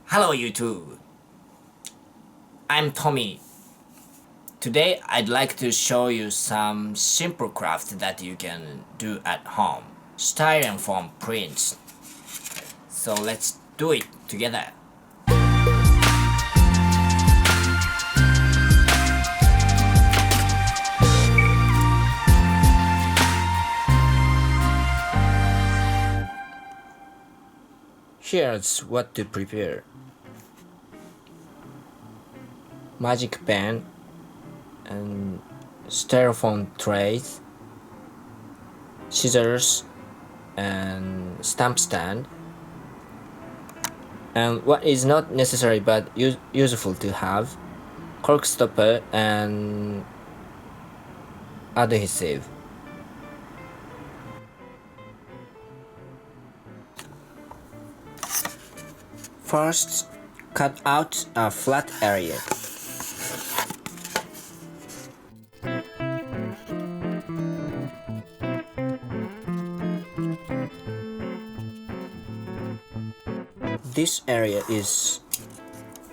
Hello YouTube, I'm Tommy. Today I'd like to show you some simple craft that you can do at home. Styrofoam prints. So let's do it together. Here's what to prepare. Magic pen and styrofoam trays, scissors and stamp stand, and what is not necessary but useful to have, cork stopper and adhesive. First, cut out a flat area. This area is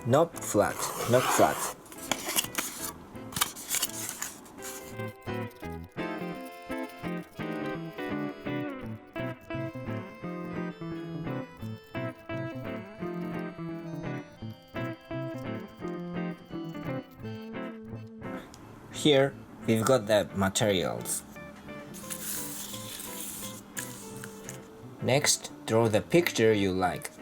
not flat. Here we've got the materials. Next, draw the picture you like.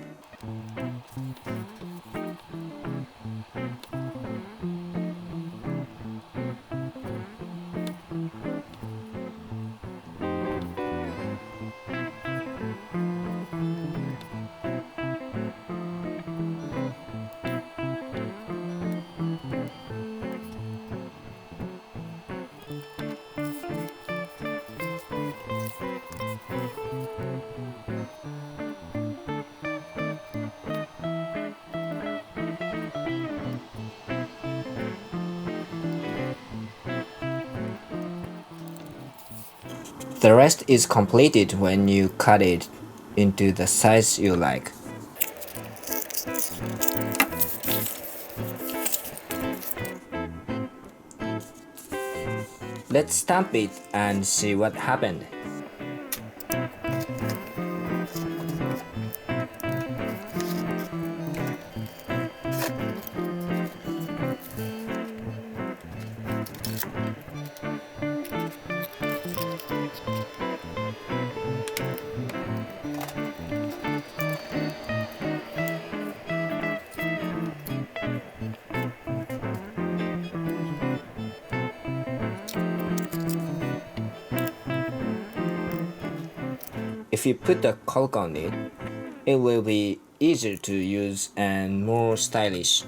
The rest is completed when you cut it into the size you like. Let's stamp it and see what happened. If you put the cork on it, it will be easier to use and more stylish.